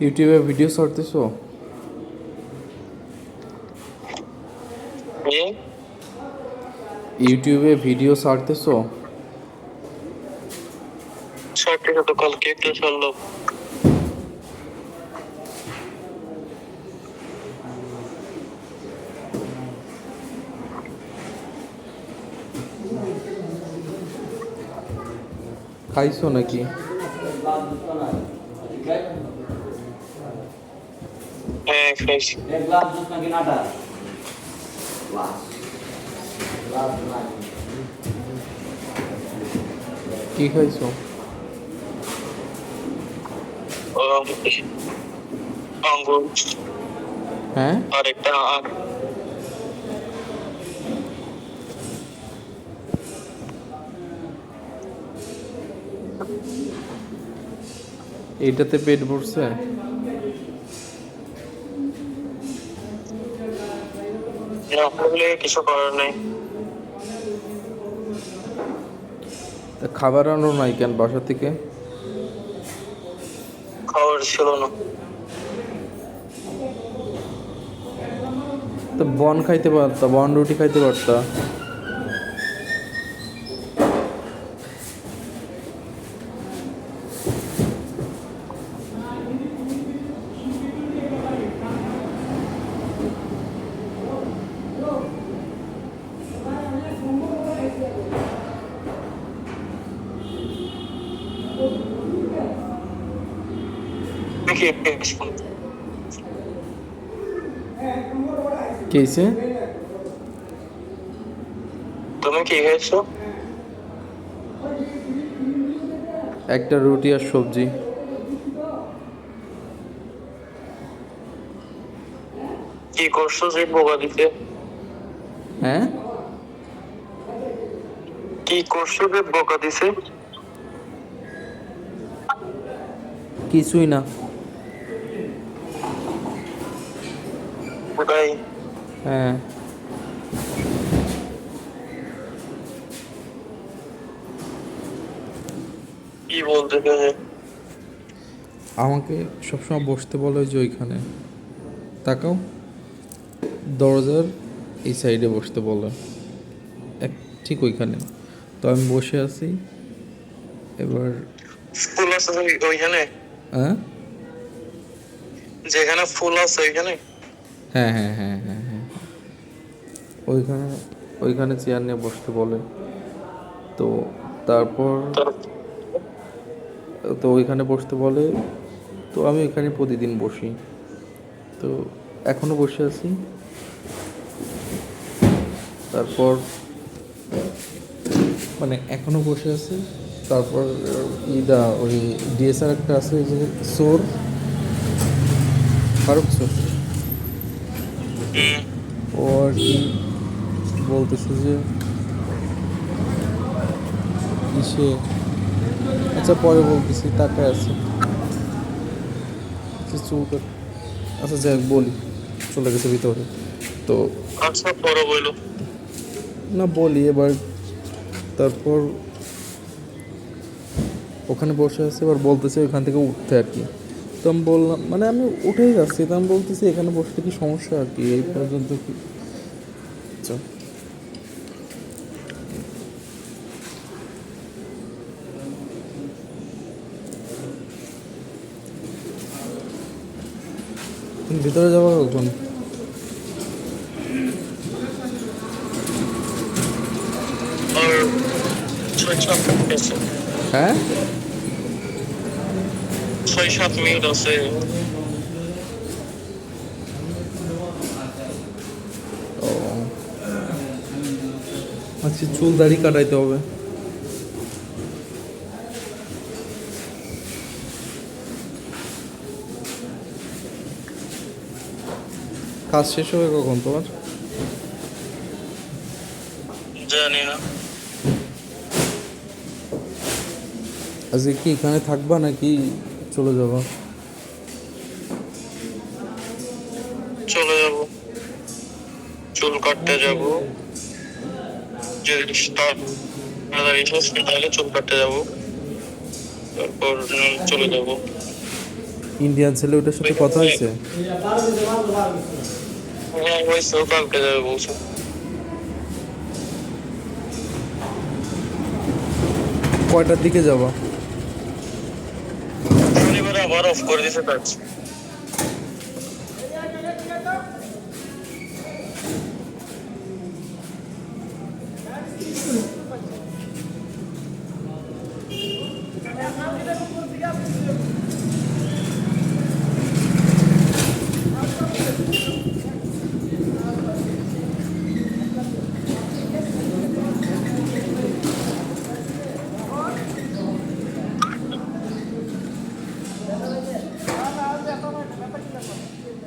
ইউটিউবে ভিডিও ছাড়তেছো? ইউটিউবে ভিডিও ছাড়তেছো? ছাড়তেছে তো, কালকে একটা ছাড়লো। খাইছো নাকি? হ্যাঁ খাইছি। কি খাইছো? আঙ্গুর হ্যাঁ, আর একটা আম। এইটাতে পেট ভরছে? না হলে কিছু করার নেই। তা খাবার আনো নাই কেন বাসা থেকে? খাওয়ার ছিল না। তো বন খাইতে পারতা, বন রুটি খাইতে পারতা। দেখি কি হয়েছে? তুমি কি খাইছো? একটা রুটি আর সবজি। কি করছো যে বোকা দিতে? হ্যাঁ, কি করছো যে বোকা দিছে? কিছুই না। ওটাই। হ্যাঁ, কি বলতে চাই? আমাকে সবসময় বসতে বলে যে ওইখানে তাকাও, দরজার এই সাইডে বসতে বলে, এক ঠিক ওইখানে। তো আমি বসে আছি এবার। ফুল আছে ওইখানে? হ্যাঁ যেখানে ফুল আছে ওইখানে? হ্যাঁ হ্যাঁ হ্যাঁ হ্যাঁ হ্যাঁ, ওইখানে ওইখানে চেয়ার নিয়ে বসতে বলে। তো তারপর তো ওইখানে বসতে বলে, তো আমি ওইখানে প্রতিদিন বসি। তো এখনও বসে আছি। তারপর মানে এখনও বসে আছি। তারপর ওই ডিএসআর একটা আছে, ওই যে সোর, ফারুক সোর, ও আর কি বলতেছে যে ইসে, আচ্ছা পরে বলতেছি, তাকায় আছে চুল। আচ্ছা যাই হোক, বলি, চলে গেছে ভিতরে। তো আচ্ছা পরে বইলো। না বলি এবার। তারপর ওখানে বসে আছে, এবার বলতেছে ওখান থেকে উঠতে আর কি। তো আমি বললাম, মানে আমি উঠেই যাচ্ছি, তো আমি বলতেছি এখানে বসলে কি সমস্যা আর কি, এই পর্যন্ত কি। আচ্ছা তুমি ভিতরে যাবো কখন? আর 6-7 মিনিট আছে। হ্যাঁ, 6-7 মিনিট আছে। ও আচ্ছা, চুল দাড়ি কাটাইতে হবে। কাজ শেষ হবে কখন তোমার? আজকে কি এখানে থাকবা নাকি চলে যাবা? চলে যাব, চুল কাটতে যাব। যদি তাড়াতাড়ি শেষ তাহলে চুল কাটতে যাব, তারপর চলে যাব। ইন্ডিয়ান ছেলে ওটার সাথে কথা হয়েছে? হ্যাঁ হয়েছে, ও কালকে যাবে বলছে। কয়টার দিকে যাবা? শনিবারে আবার অফ করে দিছে কাজ।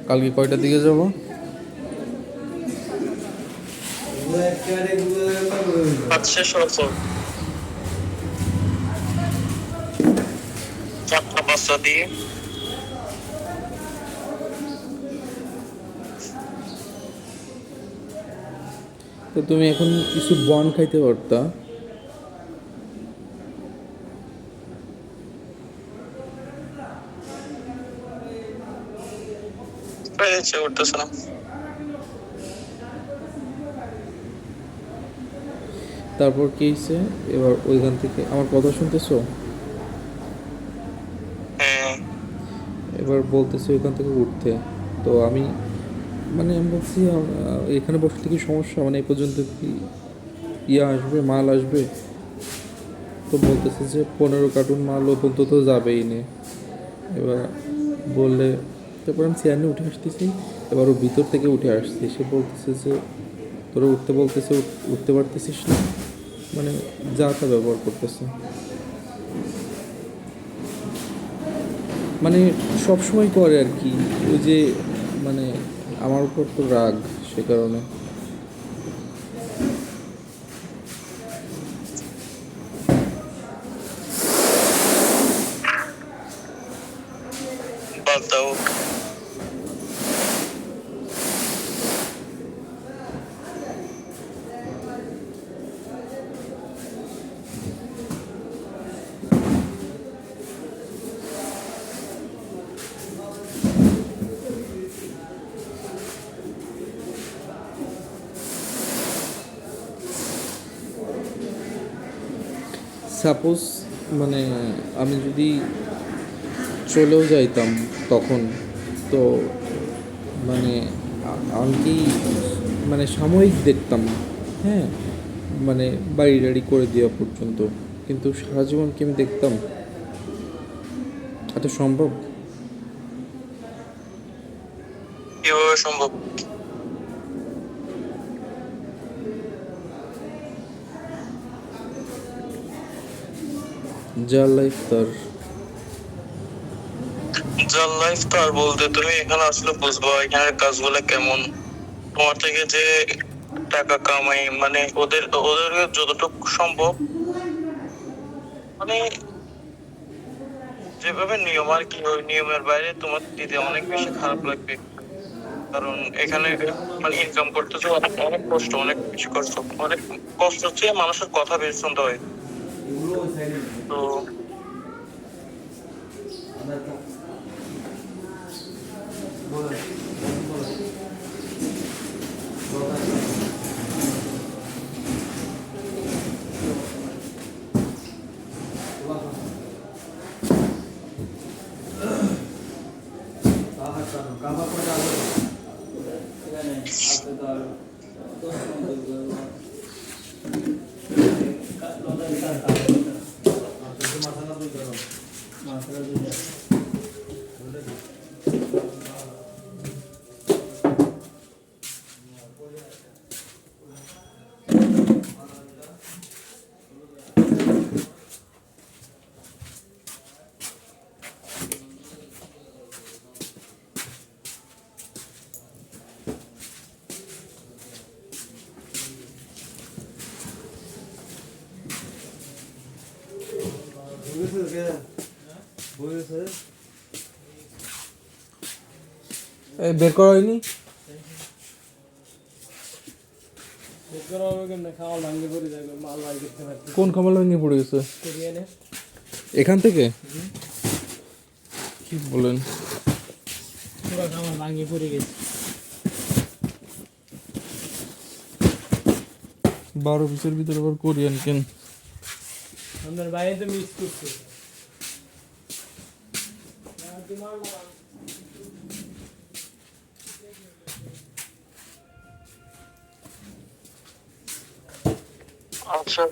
কালকে কয়টার দিকে যাবো? কাজ শেষ হচ্ছে 4টা-5টা দিয়ে। তো তুমি এখন কিছু বন খাইতে পারতা। ইচ্ছে করতেছে না। তারপর কি হয়েছে? এবার ওইখান থেকে আমার কথা শুনতেছো? হ্যাঁ, এবার বলতেছে ওইখান থেকে উঠতে। তো আমি আমি বলছি এখানে বসলে কি সমস্যা, মানে এই পর্যন্ত কি আসবে, মাল আসবে? তো বলতেছে যে 15 কার্টুন মাল ও পর্যন্ত তো যাবেই না। এবার বললে, তারপর আমি চেয়ার নিয়ে উঠে আসতেছি। এবার ও ভিতর থেকে উঠে আসছে, সে বলতেছে যে তোরা উঠতে বলতেছে, উঠতে পারতেছিস না, মানে যা তা ব্যবহার করতেছে। মানে সব সময় করে আর কি, ওই যে মানে আমার উপর তো রাগ, সে কারণে। বাদ দাও। সাপোজ মানে আমি যদি চলেও যাইতাম তখন, তো মানে আমি কি সাময়িক দেখতাম, হ্যাঁ, বাড়ি টাড়ি করে দেওয়া পর্যন্ত, কিন্তু সারা জীবন কি আমি দেখতাম? এত সম্ভব? কিভাবে সম্ভব? যার লাইফ তার। যার লাইফ তার বলতে তুমি এখানে আসলে বুঝবো এখানের কাজগুলো কেমন। তোমার থেকে যে টাকা কামাই, ওদের ওদের যতটুকু সম্ভব, মানে যেভাবে নিয়ম আর কি, ওই নিয়মের বাইরে তোমার দিতে অনেক বেশি খারাপ লাগবে। কারণ এখানে ইনকাম করতেছো অনেক অনেক কষ্ট, অনেক বেশি কষ্ট, অনেক কষ্ট হচ্ছে মানুষের কথা বেশ শুনতে হয়। তো এই বের করা হয়নি? কোন কামাল ভেঙে পড়ে গেছে? এখান থেকে? কি বলেন? 12 পিসের ভিতরে আবার কোরিয়ান কেন? আপনার বাইরে তো মিস করছে। আচ্ছা